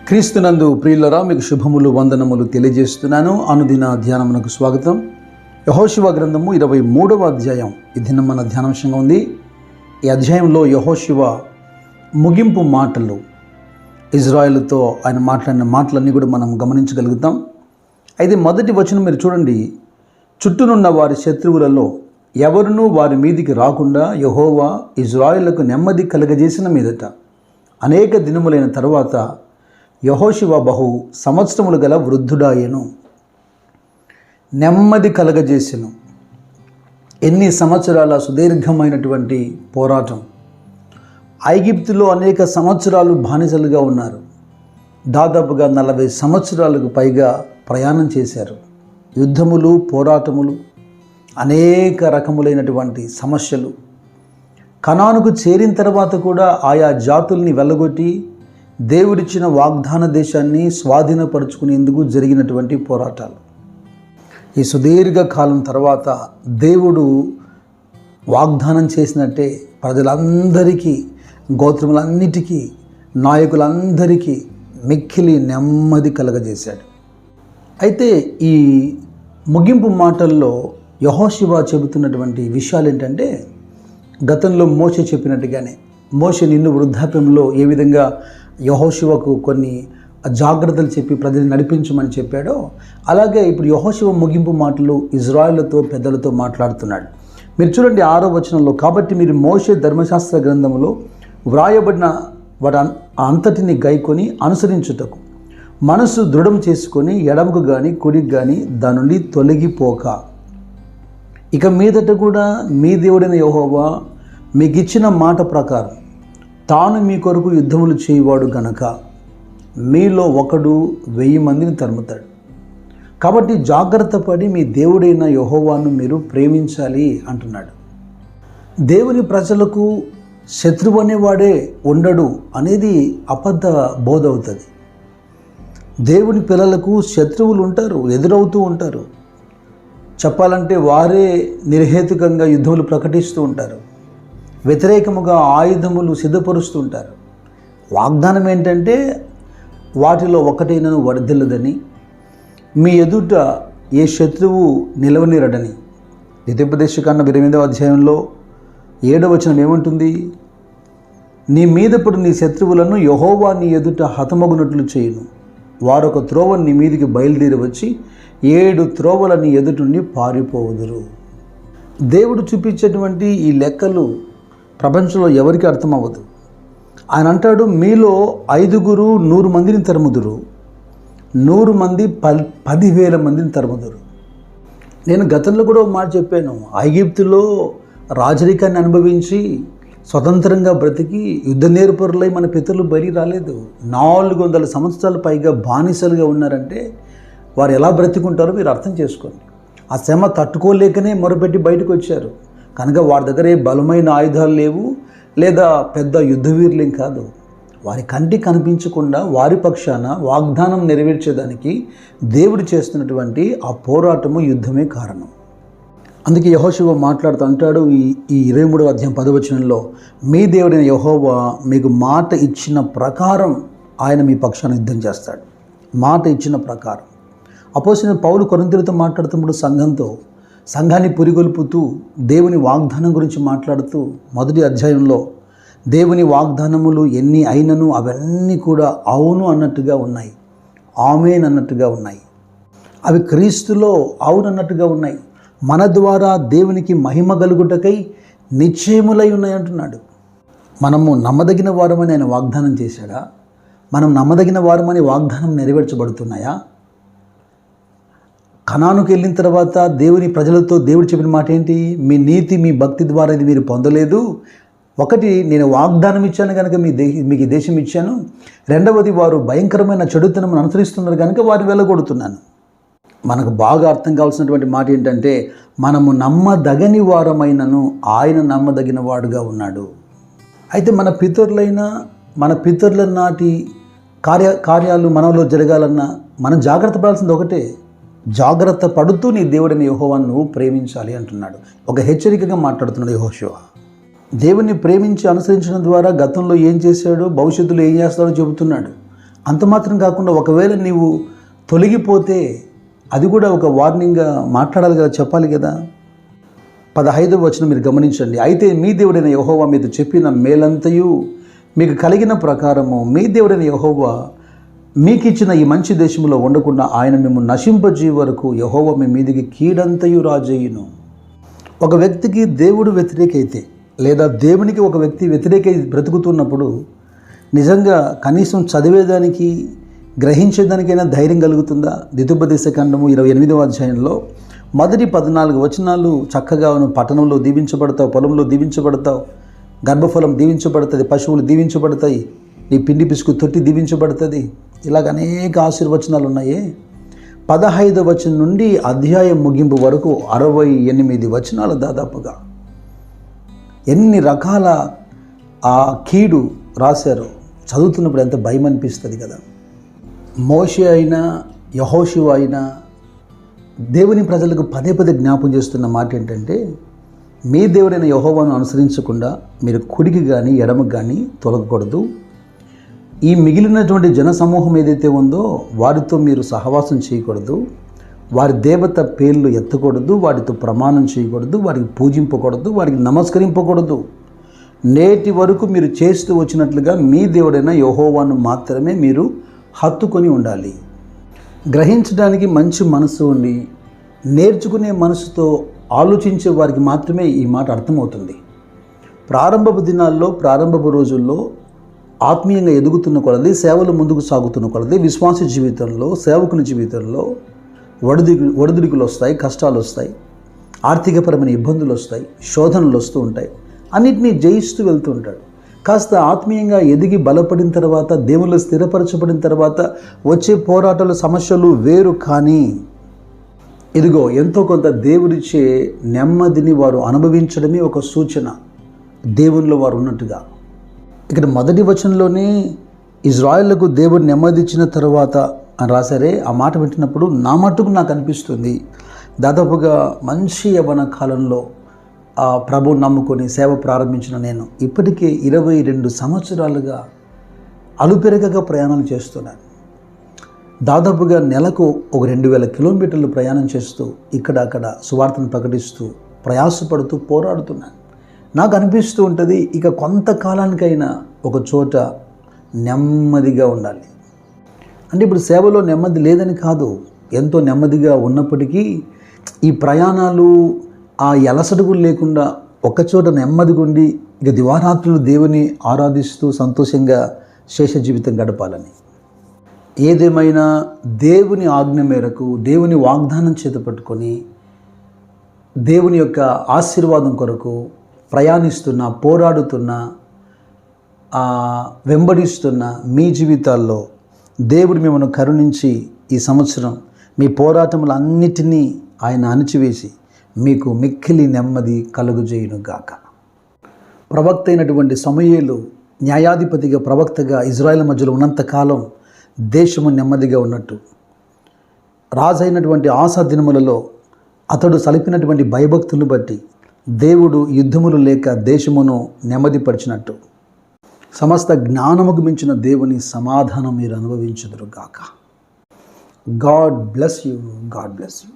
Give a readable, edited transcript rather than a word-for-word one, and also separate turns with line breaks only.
క్రీస్తునందు ప్రియులరా, మీకు శుభములు వందనములు తెలియజేస్తున్నాను. అనుదిన ధ్యానమునకు స్వాగతం. యెహోషువ గ్రంథము 23వ అధ్యాయం ఈ దినం మన ధ్యానాంశంగా ఉంది. ఈ అధ్యాయంలో యెహోషువ ముగింపు మాటలు, ఇజ్రాయేలుతో ఆయన మాట్లాడిన మాటలన్నీ కూడా మనం గమనించగలుగుతాం. అయితే మొదటి వచనం మీరు చూడండి. చుట్టూనున్న వారి శత్రువులలో ఎవరునూ వారి మీదికి రాకుండా యెహోవా ఇజ్రాయేలుకు నెమ్మది కలుగజేసిన మీదట అనేక దినములైన తర్వాత యెహోషువ బహు సంవత్సరములు గల వృద్ధుడాయెను. నెమ్మది కలగజేసెను. ఎన్ని సంవత్సరాల సుదీర్ఘమైనటువంటి పోరాటం. ఐగుప్తులో అనేక సంవత్సరాలు బానిసలుగా ఉన్నారు. దాదాపుగా 40 సంవత్సరాలకు పైగా ప్రయాణం చేశారు. యుద్ధములు, పోరాటములు, అనేక రకములైనటువంటి సమస్యలు. కనానుకు చేరిన తర్వాత కూడా ఆయా జాతుల్ని వెళ్ళగొట్టి దేవుడిచ్చిన వాగ్దాన దేశాన్ని స్వాధీనపరుచుకునేందుకు జరిగినటువంటి పోరాటాలు. ఈ సుదీర్ఘ కాలం తర్వాత దేవుడు వాగ్దానం చేసినట్టే ప్రజలందరికీ, గోత్రములన్నిటికీ, నాయకులందరికీ మిక్కిలి నెమ్మది కలగజేశాడు. అయితే ఈ ముగింపు మాటల్లో యెహోషువ చెబుతున్నటువంటి విషయాలు ఏంటంటే, గతంలో మోషే చెప్పినట్టుగానే మోషే నిన్ను వృద్ధాప్యంలో ఏ విధంగా యెహోషువకు కొన్ని జాగ్రత్తలు చెప్పి ప్రజల్ని నడిపించమని చెప్పాడో, అలాగే ఇప్పుడు యెహోషువ ముగింపు మాటలు ఇజ్రాయేలుతో, పెద్దలతో మాట్లాడుతున్నాడు. మీరు చూడండి 6వ వచనంలో, కాబట్టి మీరు మోషే ధర్మశాస్త్ర గ్రంథములో వ్రాయబడిన వాటి అంతటిని గైకొని అనుసరించుటకు మనసు దృఢం చేసుకొని ఎడమకు కానీ కుడికి కానీ దాని నుండి తొలగిపోక, ఇక మీదట కూడా మీ దేవుడైన యెహోవా మీకు ఇచ్చిన మాట ప్రకారం తాను మీ కొరకు యుద్ధములు చేయవాడు గనక మీలో ఒకడు 1000 మందిని తరుముతాడు. కాబట్టి జాగ్రత్త పడి మీ దేవుడైన యెహోవాను మీరు ప్రేమించాలి అంటున్నాడు. దేవుని ప్రజలకు శత్రువు అనేవాడే ఉండడు అనేది అబద్ధ బోధ అవుతుంది. దేవుని పిల్లలకు శత్రువులు ఉంటారు, ఎదురవుతూ ఉంటారు. చెప్పాలంటే వారే నిర్హేతుకంగా యుద్ధములు ప్రకటిస్తూ ఉంటారు, వ్యతిరేకముగా ఆయుధములు సిద్ధపరుస్తూ ఉంటారు. వాగ్దానం ఏంటంటే వాటిలో ఒకటైనను వర్ధిల్లదని, మీ ఎదుట ఏ శత్రువు నిలవనిరడని. ద్వితీయోపదేశకాండం 28వ అధ్యాయంలో 7వ వచనం ఏమంటుంది? నీ మీదప్పుడు నీ శత్రువులను యెహోవా నీ ఎదుట హతమగునట్లు చేయును. వారొక త్రోవ నీ మీదికి బయలుదేరి వచ్చి 7 త్రోవల నీ ఎదుటి పారిపోవుదురు. దేవుడు చూపించేటువంటి ఈ లెక్కలు ప్రపంచంలో ఎవరికి అర్థమవ్వదు. ఆయన అంటాడు, మీలో 5గురు 100 మందిని తరుముదురు, 100 మంది 10,000 మందిని తరుముదురు. నేను గతంలో కూడా ఒక మాట చెప్పాను. ఐగుప్తులో రాజరికాన్ని అనుభవించి స్వతంత్రంగా బ్రతికి యుద్ధ నేర్పరులై మన పితరులు బయటికి రాలేదు. 400 సంవత్సరాల పైగా బానిసలుగా ఉన్నారంటే వారు ఎలా బ్రతికుంటారో మీరు అర్థం చేసుకోండి. ఆ శ్రమ తట్టుకోలేకనే మొరపెట్టి బయటకు వచ్చారు కనుక వారి దగ్గర ఏ బలమైన ఆయుధాలు లేవు, లేదా పెద్ద యుద్ధవీరులేం కాదు. వారి కంటికి కనిపించకుండా వారి పక్షాన వాగ్దానం నెరవేర్చేదానికి దేవుడు చేస్తున్నటువంటి ఆ పోరాటము, యుద్ధమే కారణం. అందుకే యెహోషువ మాట్లాడుతూ అంటాడు ఈ 23వ అధ్యాయం 10వ వచనంలో, మీ దేవుడైన యెహోవా మీకు మాట ఇచ్చిన ప్రకారం ఆయన మీ పక్షాన యుద్ధం చేస్తాడు. మాట ఇచ్చిన ప్రకారం. అపోస్తలుడైన పౌలు కొరింథీయులతో మాట్లాడుతున్నప్పుడు సంఘాన్ని పురిగొల్పుతూ దేవుని వాగ్దానం గురించి మాట్లాడుతూ 1వ అధ్యాయంలో దేవుని వాగ్దానములు ఎన్ని అయినను అవన్నీ కూడా అవును అన్నట్టుగా ఉన్నాయి, ఆమేన్ అన్నట్టుగా ఉన్నాయి. అవి క్రీస్తులో అవును అన్నట్టుగా ఉన్నాయి. మన ద్వారా దేవునికి మహిమ కలుగుటకై నిశ్చయములై ఉన్నాయి అంటున్నాడు. మనము నమ్మదగిన వారమని ఆయన వాగ్దానం చేశాడా? మనం నమ్మదగిన వారమని వాగ్దానం నెరవేర్చబడుతున్నాయా? కనానుకు వెళ్ళిన తర్వాత దేవుని ప్రజలతో దేవుడు చెప్పిన మాట ఏంటి? మీ నీతి, మీ భక్తి ద్వారా ఇది మీరు పొందలేదు. ఒకటి, నేను వాగ్దానం ఇచ్చాను కనుక మీకు ఈ దేశం ఇచ్చాను. రెండవది, వారు భయంకరమైన చెడుతనం అనుసరిస్తున్నారు కనుక వారిని వెళ్ళగొడుతున్నాను. మనకు బాగా అర్థం కావాల్సినటువంటి మాట ఏంటంటే, మనము నమ్మదగని వారమైనను ఆయన నమ్మదగిన వాడుగా ఉన్నాడు. అయితే మన పితరుల నాటి కార్యాలు మనలో జరగాలన్నా మనం జాగ్రత్త పడాల్సింది ఒకటే, జాగ్రత్త పడుతూ నీ దేవుడిని యెహోవాను నువ్వు ప్రేమించాలి అంటున్నాడు. ఒక హెచ్చరికగా మాట్లాడుతున్నాడు యెహోషువ. దేవుని ప్రేమించి అనుసరించడం ద్వారా గతంలో ఏం చేశాడో భవిష్యత్తులో ఏం చేస్తాడో చెబుతున్నాడు. అంత మాత్రం కాకుండా ఒకవేళ నీవు తొలగిపోతే అది కూడా ఒక వార్నింగ్గా మాట్లాడాలి కదా, చెప్పాలి కదా. 15వ వచనం మీరు గమనించండి. అయితే మీ దేవుడైన యెహోవా మీతో చెప్పిన మేలంతయు మీకు కలిగిన ప్రకారము మీ దేవుడైన యెహోవా మీకు ఇచ్చిన ఈ మంచి దేశంలో ఉండకుండా ఆయన మిమ్మల్ని నశింపజేయ వరకు యెహోవా మీ మీదికి కీడంతయు రాజేయును. ఒక వ్యక్తికి దేవుడు వ్యతిరేకైతే లేదా దేవునికి ఒక వ్యక్తి వ్యతిరేక బ్రతుకుతున్నప్పుడు నిజంగా కనీసం చదివేదానికి గ్రహించేదానికైనా ధైర్యం కలుగుతుందా? ద్వితీయోపదేశకాండము 28వ అధ్యాయంలో మొదటి 14 వచనాలు చక్కగా పట్టణంలో దీవించబడతావు, పొలంలో దీవించబడతావు, గర్భఫలం దీవించబడుతుంది, పశువులు దీవించబడతాయి, నీ పిండి పిసుకు తొట్టి దీవించబడుతుంది, ఇలాగ అనేక ఆశీర్వచనాలు ఉన్నాయి. 15వ వచనం నుండి అధ్యాయం ముగింపు వరకు 68 వచనాలు దాదాపుగా ఎన్ని రకాల ఆ కీడు రాశారో చదువుతున్నప్పుడు ఎంత భయం అనిపిస్తుంది కదా. మోషే అయినా యెహోషువ అయినా దేవుని ప్రజలకు పదే పదే జ్ఞాపం చేస్తున్న మాట ఏంటంటే, మీ దేవుడైన యెహోవాను అనుసరించకుండా మీరు కుడికి కానీ ఎడమకు కానీ తొలగకూడదు. ఈ మిగిలినటువంటి జన సమూహం ఏదైతే ఉందో వారితో మీరు సహవాసం చేయకూడదు, వారి దేవత పేర్లు ఎత్తకూడదు, వాటితో ప్రమాణం చేయకూడదు, వారికి పూజింపకూడదు, వారికి నమస్కరింపకూడదు. నేటి వరకు మీరు చేస్తూ వచ్చినట్లుగా మీ దేవుడైన యెహోవాను మాత్రమే మీరు హత్తుకొని ఉండాలి. గ్రహించడానికి మంచి మనసు ఉండి నేర్చుకునే మనసుతో ఆలోచించే వారికి మాత్రమే ఈ మాట అర్థమవుతుంది. ప్రారంభపు దినాల్లో, ప్రారంభపు రోజుల్లో ఆత్మీయంగా ఎదుగుతున్న కొలది, సేవలు ముందుకు సాగుతున్న కొలది, విశ్వాస జీవితంలో, సేవకుని జీవితంలో ఒడిదుడుకులు వస్తాయి, కష్టాలు వస్తాయి, ఆర్థికపరమైన ఇబ్బందులు వస్తాయి, శోధనలు వస్తూ ఉంటాయి. అన్నిటినీ జయిస్తూ వెళ్తూ ఉంటాడు. కాస్త ఆత్మీయంగా ఎదిగి బలపడిన తర్వాత, దేవుళ్ళు స్థిరపరచబడిన తర్వాత వచ్చే పోరాటాలు, సమస్యలు వేరు. కానీ ఇదిగో ఎంతో కొంత దేవుడిచ్చే నెమ్మదిని వారు అనుభవించడమే ఒక సూచన దేవునిలో వారు ఉన్నట్టుగా. ఇక్కడ మొదటి వచనంలోనే ఇజ్రాయేళ్లకు దేవుడు నెమ్మది ఇచ్చిన తర్వాత అని రాశారే, ఆ మాట వింటున్నప్పుడు నా మట్టుకు నాకు అనిపిస్తుంది, దాదాపుగా మంచి యవ్వన కాలంలో ఆ ప్రభువు నమ్ముకొని సేవ ప్రారంభించిన నేను ఇప్పటికే 22 సంవత్సరాలుగా అలుపెరగగా ప్రయాణాలు చేస్తున్నాను. దాదాపుగా నెలకు ఒక 2000 కిలోమీటర్లు ప్రయాణం చేస్తూ ఇక్కడ అక్కడ సువార్తను ప్రకటిస్తూ ప్రయాసపడుతూ పోరాడుతున్నాను. నాకు అనిపిస్తూ ఉంటుంది, ఇక కొంతకాలానికైనా ఒక చోట నెమ్మదిగా ఉండాలి. అంటే ఇప్పుడు సేవలో నెమ్మది లేదని కాదు, ఎంతో నెమ్మదిగా ఉన్నప్పటికీ ఈ ప్రయాణాలు ఆ ఎలసడుగులు లేకుండా ఒక్కచోట నెమ్మదిగా ఉండి ఇక దివారాత్రులు దేవుని ఆరాధిస్తూ సంతోషంగా శేష జీవితం గడపాలని. ఏదేమైనా దేవుని ఆజ్ఞ మేరకు దేవుని వాగ్దానం చేత పట్టుకొని దేవుని యొక్క ఆశీర్వాదం కొరకు ప్రయాణిస్తున్న, పోరాడుతున్న, వెంబడిస్తున్న మీ జీవితాల్లో దేవుడు మిమ్మల్ని కరుణించి ఈ సంవత్సరం మీ పోరాటములన్నిటినీ ఆయన అణిచివేసి మీకు మిక్కిలి నెమ్మది కలుగుజేయునుగాక. ప్రవక్త అయినటువంటి సమూయేలు న్యాయాధిపతిగా, ప్రవక్తగా ఇజ్రాయెల్ మధ్యలో ఉన్నంతకాలం దేశము నెమ్మదిగా ఉన్నట్టు, రాజు అయినటువంటి ఆసా దినములలో అతడు సలిపినటువంటి భయభక్తులు బట్టి దేవుడు యుద్ధములు లేక దేశమును నెమ్మదిపరిచినట్టు సమస్త జ్ఞానముకు మించిన దేవుని సమాధానం మీరు అనుభవించుదురుగాక. God bless you. God bless you.